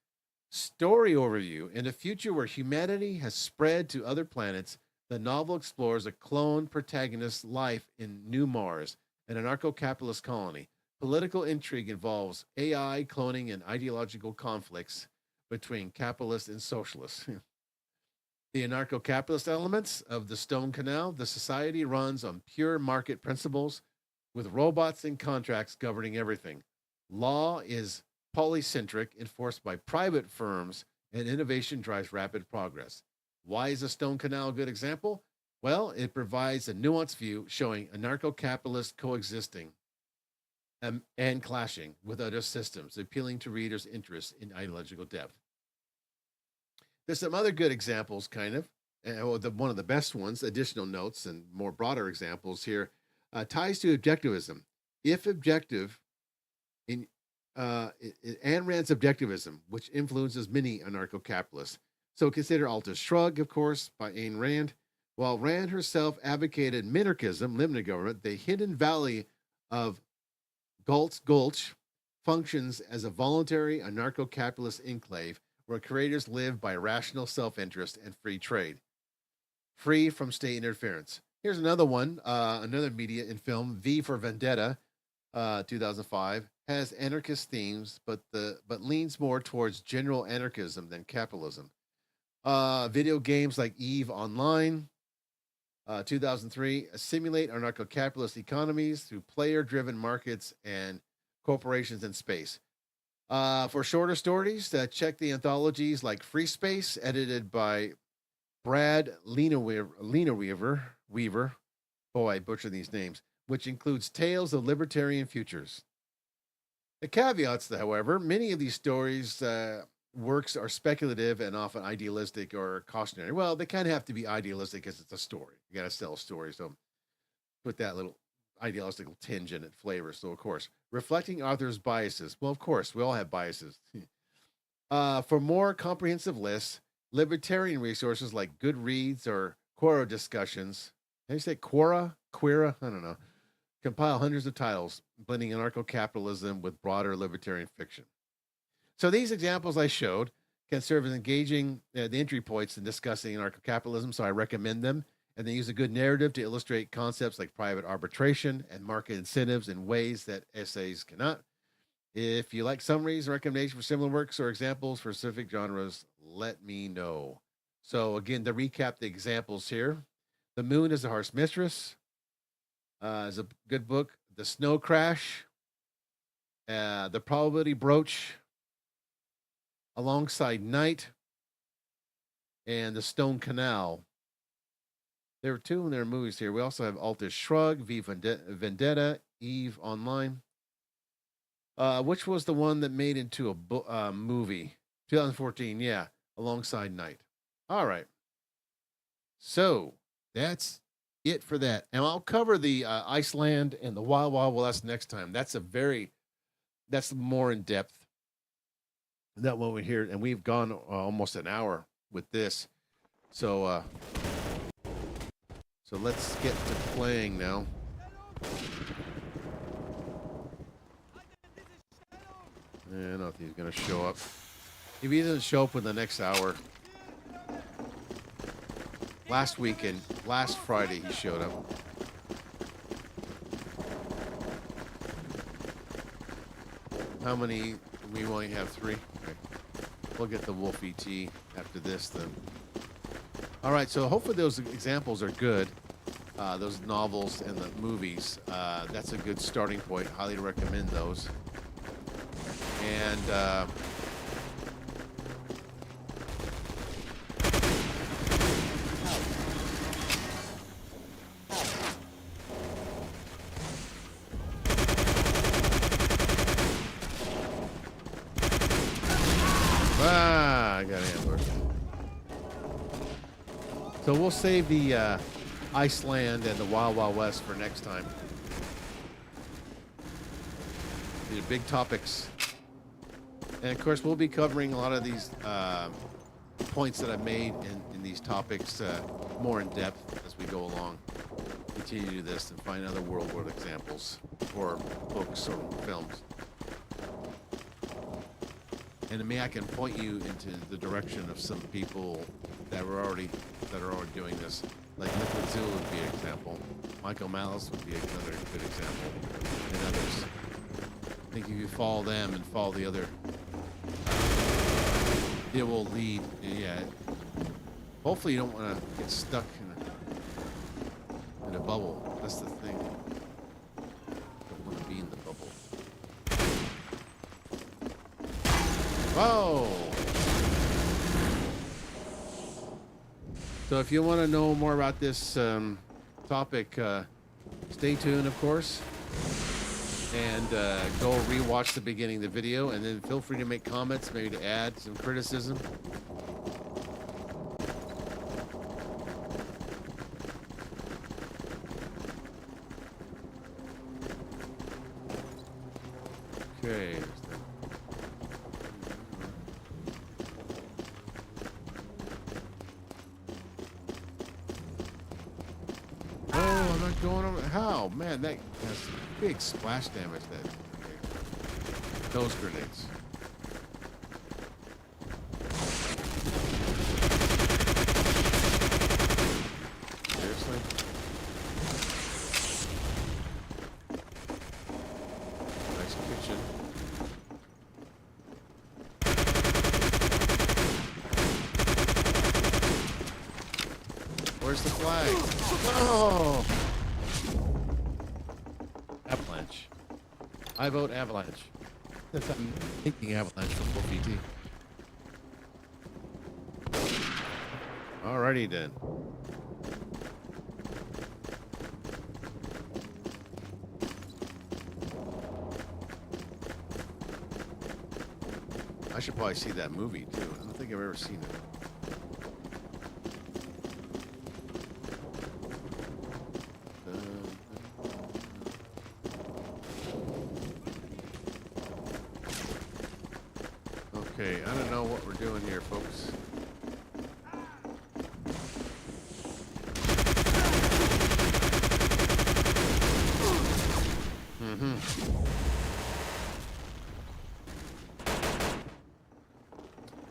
Story overview: in a future where humanity has spread to other planets, the novel explores a clone protagonist's life in New Mars, an anarcho-capitalist colony. Political intrigue involves AI, cloning, and ideological conflicts between capitalists and socialists. The anarcho capitalist elements of the Stone Canal: the society runs on pure market principles with robots and contracts governing everything. Law is polycentric, enforced by private firms, and innovation drives rapid progress. Why is the Stone Canal a good example? Well, it provides a nuanced view showing anarcho capitalists coexisting and clashing with other systems, appealing to readers' interest in ideological depth. There's some other good examples, kind of. One of the best ones, additional notes and more broader examples here, ties to objectivism. If objective, in Ayn Rand's objectivism, which influences many anarcho capitalists. So consider Altus Shrug, of course, by Ayn Rand. While Rand herself advocated minarchism, limited government, the hidden valley of Galt's Gulch functions as a voluntary anarcho capitalist enclave where creators live by rational self interest and free trade, free from state interference. Here's another one, another media and film, V for Vendetta, 2005, has anarchist themes, but leans more towards general anarchism than capitalism. Video games like EVE Online, 2003, simulate anarcho-capitalist economies through player-driven markets and corporations in space. For shorter stories, check the anthologies like Free Space, edited by Brad Weaver. Boy, I butcher these names, which includes tales of libertarian futures. The caveats, however: many of these stories works are speculative and often idealistic or cautionary. Well, they kind of have to be idealistic because it's a story. You got to sell a story, so put that little idealistic tinge in it, flavor. So, of course, reflecting authors' biases. Well, of course, we all have biases. For more comprehensive lists, libertarian resources like Goodreads or Quora discussions. How do you say Quora? Quora? I don't know. Compile hundreds of titles, blending anarcho-capitalism with broader libertarian fiction. So these examples I showed can serve as engaging the entry points in discussing anarcho-capitalism, so I recommend them. And they use a good narrative to illustrate concepts like private arbitration and market incentives in ways that essays cannot. If you like summaries or recommendations for similar works or examples for specific genres, let me know. So again, to recap the examples here: The Moon is a Harsh Mistress is a good book. The Snow Crash, The Probability Brooch, Alongside Night, and The Stone Canal. There were two in their movies here. We also have Altus Shrug, V Vendetta, Eve Online. Which was the one that made into a movie? 2014, yeah, Alongside Night. All right. So that's it for that. And I'll cover the Iceland and the Wild Wild West next time. That's more in depth. That one we hear, and we've gone almost an hour with this. So let's get to playing now. I don't know if he's going to show up. If he doesn't show up in the next hour. Last Friday, he showed up. How many? We only have 3. Okay. We'll get the Wolf ET after this then. All right, so hopefully those examples are good. Those novels and the movies. That's a good starting point. Highly recommend those. And I got antlers. So we'll save the Iceland and the Wild Wild West for next time. These are big topics. And of course, we'll be covering a lot of these points that I've made in these topics more in depth as we go along. continue to do this and find other world war examples or books or films. And maybe I can point you into the direction of some people that are already doing this. Like Liquid Zoo would be an example. Michael Malice would be another good example, and others. I think if you follow them and follow the other, it will lead. Yeah. Hopefully, you don't want to get stuck in a bubble. That's the thing. Don't want to be in the bubble. Whoa! So if you want to know more about this topic, stay tuned, of course, and go rewatch the beginning of the video, and then feel free to make comments, maybe to add some criticism. Okay. Going over how man that has big splash damage. Those grenades. Seriously? Nice kitchen. Where's the flag? Oh! Avalanche. I vote Avalanche. I'm thinking Avalanche for 4PT. Alrighty then. I should probably see that movie too. I don't think I've ever seen it. Okay, I don't know what we're doing here, folks.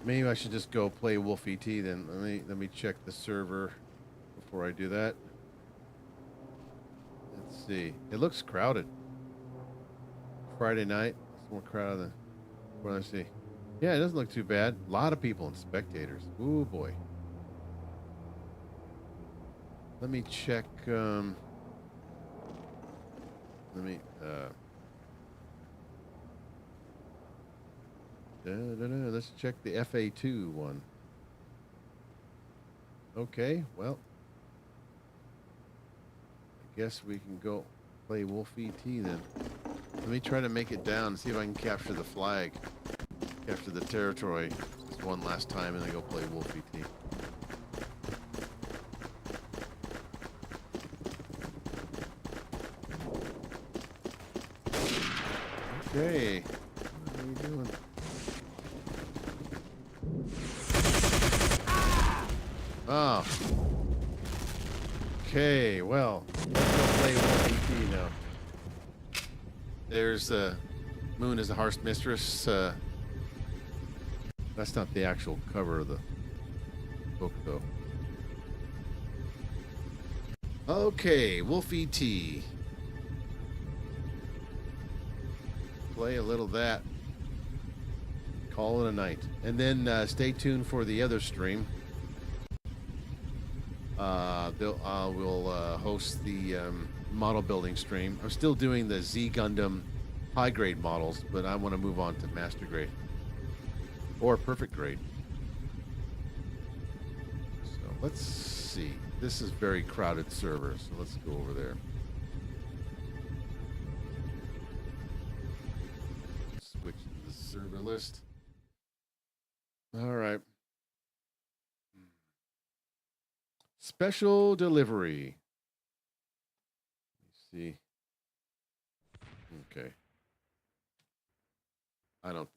Maybe I should just go play Wolf ET then. Let me check the server before I do that. Let's see. It looks crowded. Friday night. It's more crowded than what I see. Yeah, it doesn't look too bad. A lot of people and spectators. Ooh boy. Let me check. Let's check the FA2 one. Okay, well, I guess we can go play Wolf ET then. Let me try to make it down and see if I can capture the flag, capture the territory just one last time, and then go play Wolf ET. Okay, what are you doing? Oh. Okay, well, let's go play Wolf ET now. There's Moon is the Harsh Mistress. That's not the actual cover of the book, though. Okay, Wolf ET. Play a little of that. Call it a night. And then stay tuned for the other stream. We'll host the model building stream. I'm still doing the Z Gundam high grade models, but I want to move on to master grade or perfect grade. So let's see. This is very crowded server, so let's go over there. Switch to the server list. All right. Special delivery. Let's see. Okay. I don't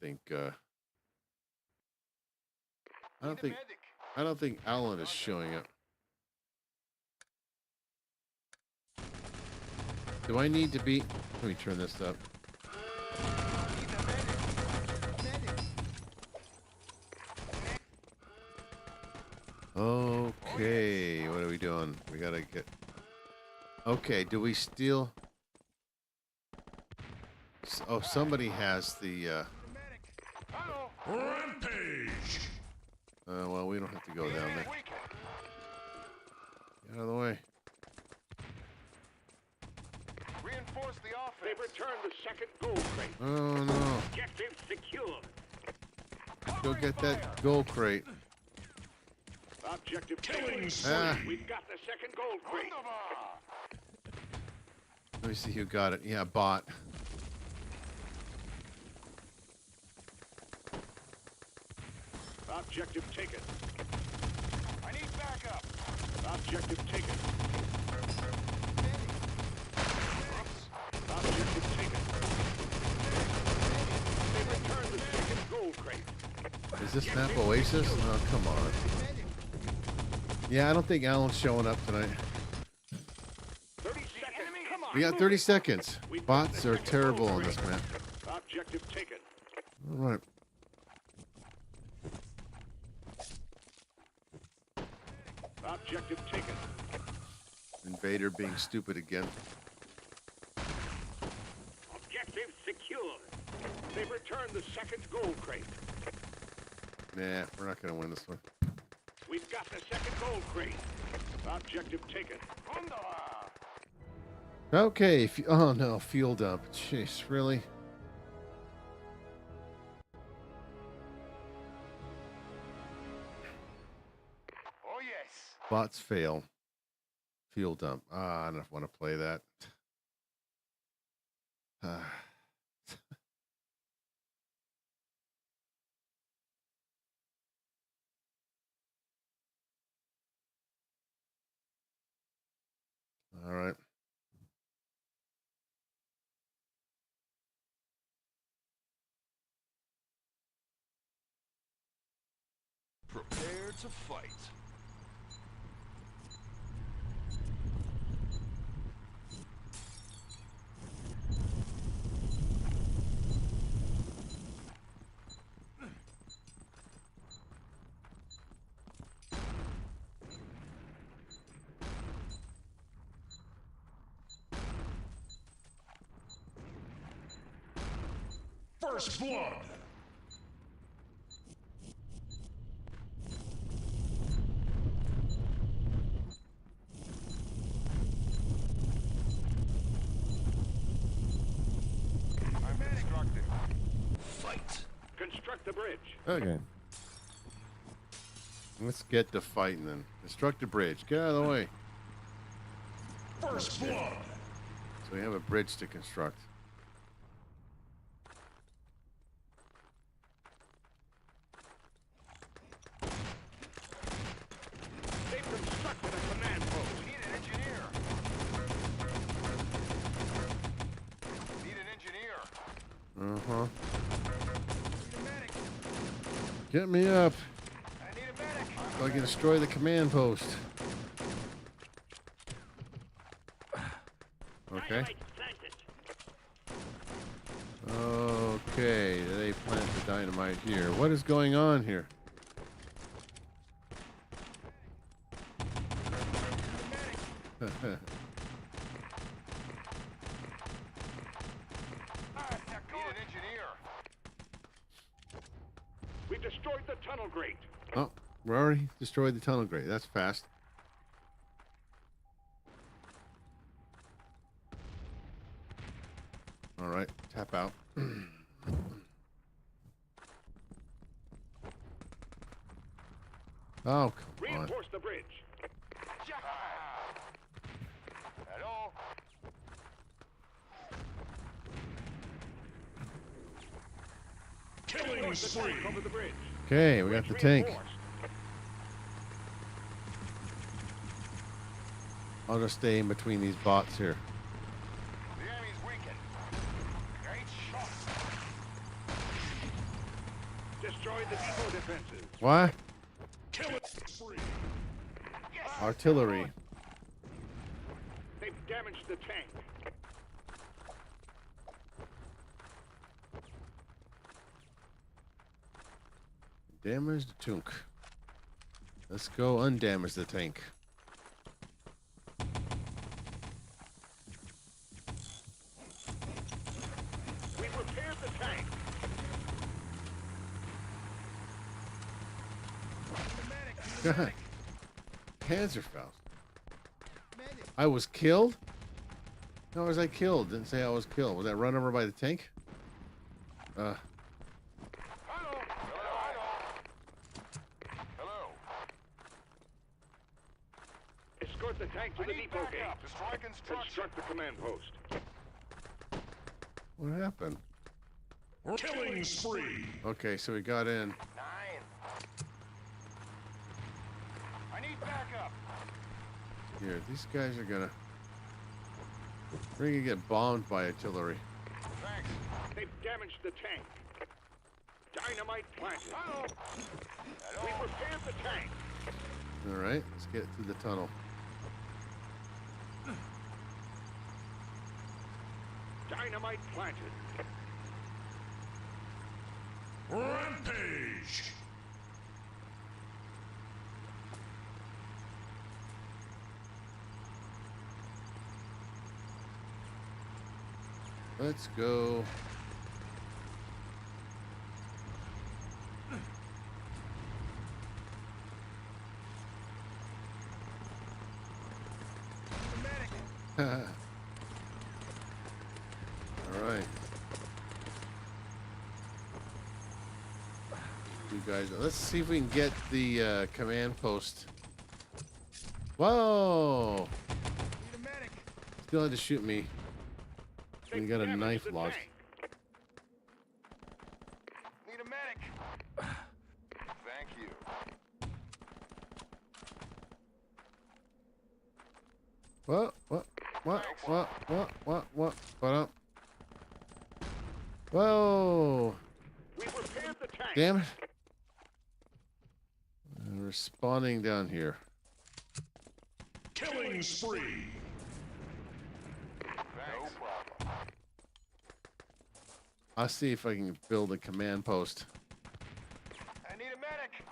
think Alan is showing up. Do I need to be? Let me turn this up. Okay, what are we doing? We gotta get. Okay, do we steal? Oh, somebody has the. Rampage! Well, we don't have to go down there. Get out of the way. Reinforce the offense. They've returned the second gold crate. Oh no! Objective secure. Go get that gold crate. Objective killing. We've got the second gold crate. Let me see who got it. Yeah, bot. Objective taken. I need backup. Objective taken. Objective taken. They returned the second gold crate. Is this map Oasis? Oh, come on. Yeah, I don't think Alan's showing up tonight. 30 seconds. Come on. We got 30 seconds. Bots are terrible on this map. Objective taken. All right. Objective taken. Invader being stupid again. Objective secure. They've returned the second gold crate. Nah, we're not going to win this one. We've got the second gold crate. Objective taken. Okay. Oh, no. Fuel dump. Jeez, really? Oh, yes. Bots fail. Fuel dump. Ah, I don't want to play that. All right. Prepare to fight. First blood. I'm instructed. Fight. Construct the bridge. Okay. Let's get to fighting then. Construct the bridge. Get out of the way. First blood. So we have a bridge to construct. They've constructed a command post. We need an engineer. Need an engineer. Uh-huh. Need a medic. Get me up I need a medic. so I can destroy the command post. Okay. Okay, they plant the dynamite here. What is going on here? Need an engineer. We destroyed the tunnel grate. Oh, we already destroyed the tunnel grate. That's fast. All right, tap out. Oh, come on. Reinforce the bridge. Hello. Killing spree. Over the bridge. Okay, we got the tank. Reinforced. I'll just stay in between these bots here. The enemy's weakened. Great shot. Destroyed the depot defenses. What? Killing spree. Yes. Artillery. They've damaged the tank. Damage the tank. Let's go undamage the tank. We've repaired the tank. God. Panzerfaust. I was killed? How was I killed? Didn't say I was killed. Was that run over by the tank? Hello. Hello. Escort the tank to the depot gate. Destroy construction. Construct the command post. What happened? Killing spree. Okay, so we got in. 9. I need backup. Here, these guys are gonna... We're gonna get bombed by artillery. Thanks. They've damaged the tank. Dynamite planted. Hello. We've repaired the tank. Alright, let's get through the tunnel. Dynamite planted. Rampage. Let's go. All right. You guys, let's see if we can get the command post. Whoa! Still had to shoot me. You got a knife lost. Need a medic. Thank you. What? Up. Whoa! We've repaired the tank. Damn it! We're spawning down here. Killing spree. No problem. I'll see if I can build a command post. I need a medic.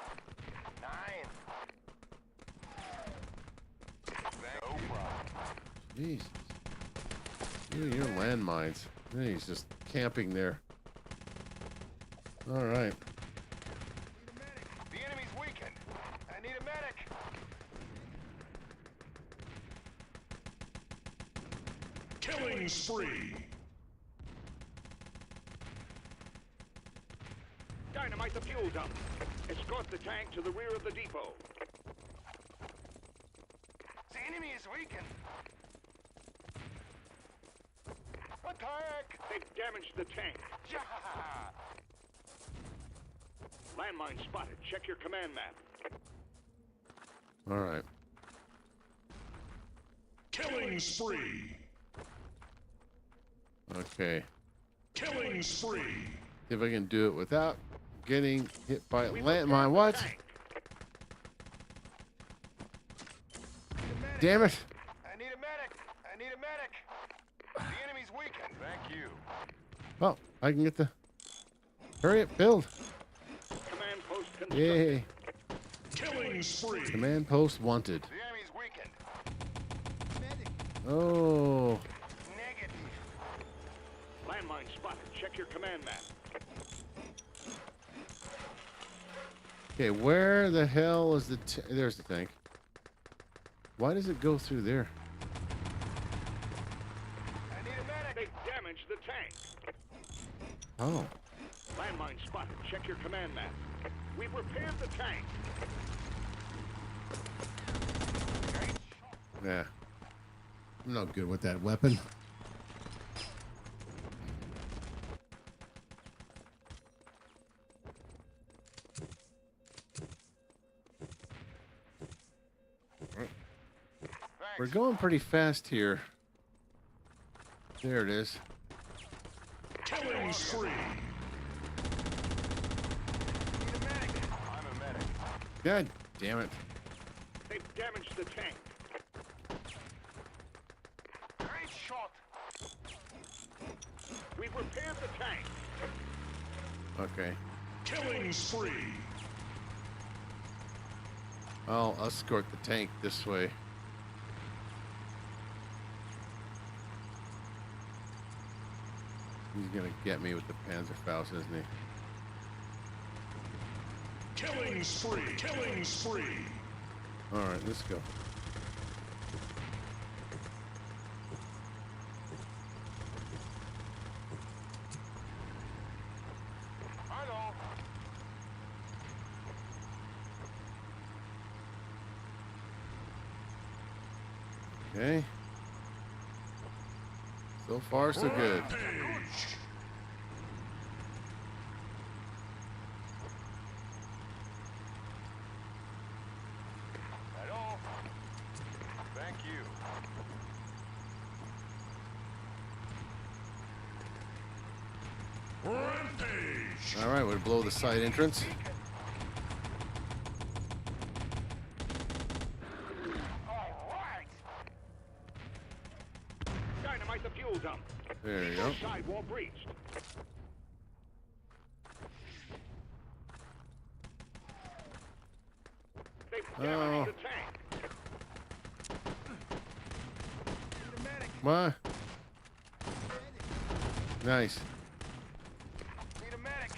9. No problem. Jesus. Your landmines. He's just camping there. All right. The enemy's weakened. I need a medic. Killing spree. Dynamite the fuel dump. Escort the tank to the rear of the depot. The enemy is weakened. Attack! They've damaged the tank. Landmine spotted. Check your command map. All right. Killing spree. Okay. Killing spree. See if I can do it without getting hit by a We've landmine. repaired What? the tank. Damn it! I need a medic. I need a medic. The enemy's weakened. Thank you. Oh, I can get the... Hurry up, build. Command post constructed. Yay. Killing spree. Command post wanted. The enemy's weakened. Oh. Negative. Landmine spotted. Check your command map. Okay, where the hell is the... There's the tank. Why does it go through there? I need a medic. They damaged the tank. Oh. Landmine spotted. Check your command map. We've repaired the tank. Yeah. I'm not good with that weapon. We're going pretty fast here. There it is. Killing spree. Need a medic. I'm a medic. God damn it. They've damaged the tank. Great shot. We've repaired the tank. Okay. Killing spree. I'll escort the tank this way. He's gonna get me with the Panzerfaust, isn't he? Killing spree! Killing spree! All right, let's go. Hello. Okay. So far, so good. Rampage! Hello. Thank you. Rampage! All right, we'll blow the side entrance. All right. Dynamite the fuel dump. There you go. Sidewall breached. They've damaged the tank. What? Nice. Need a medic.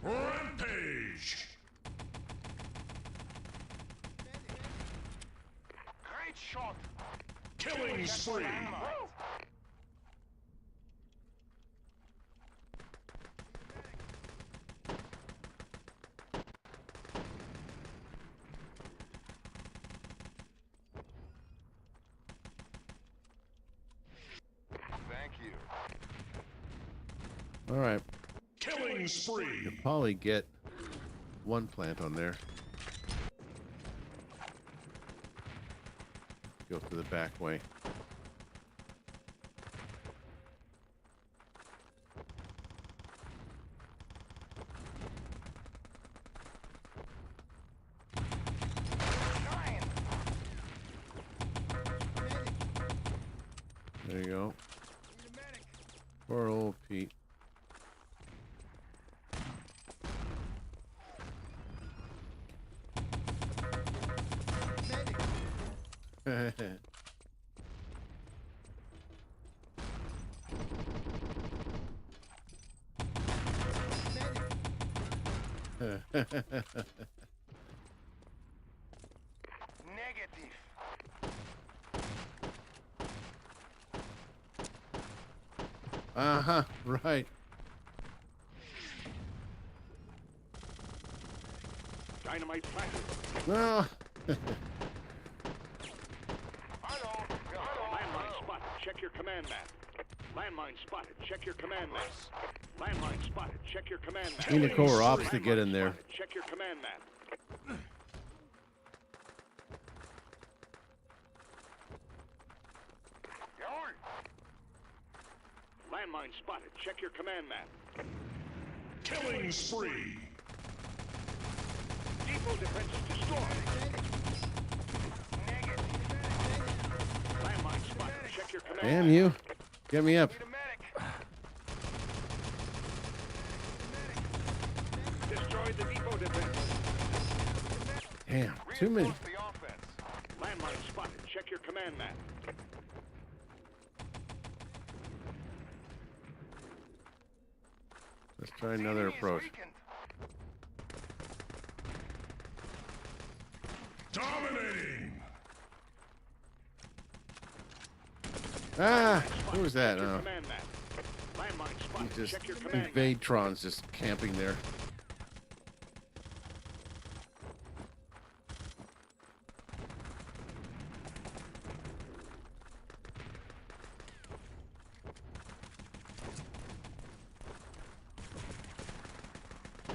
Rampage! Great shot. Killing spree! Thank you. All right. Killing spree! Probably get one plant on there. Go to the back way. There you go. Poor old Pete. Negative. Uh-huh, right. Dynamite planted. No. Hello. Landmine spotted. Check your command map. Landmine spotted. Check your command map. Landmine spotted. Check your command map. Pinnacle or ops to get in Landmine there. spotted. Check your command map. Landmine spotted. Check your command map. Killing spree! Depot defenses destroyed. Negative. Landmine spotted. Check your command Damn map. you. Get me up. Need a medic. Destroyed the depot defense. Damn, too many. Reinforce the offense. Landmine spotted. Check your command map. Let's try another approach. Dominating! Ah, who was that? Check your Oh, command map. Landmine spotted. just Check your command map. Invade-trons just camping there.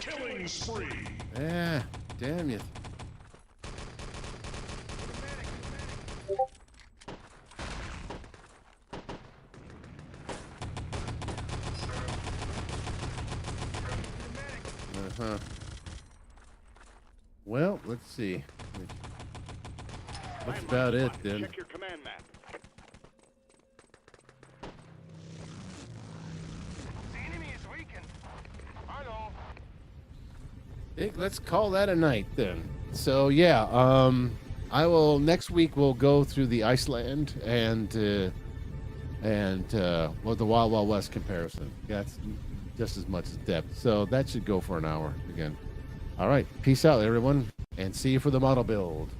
Killing spree! Ah, damn you. Uh-huh. Well, let's see. That's Landmine about it spotted. then. Check your command map. The enemy is weakened. Hello. Let's call that a night then. So yeah, I will next week. We'll go through the Iceland and well, the Wild Wild West comparison. That's just as much as depth. So that should go for an hour again. All right, peace out, everyone, and see you for the model build.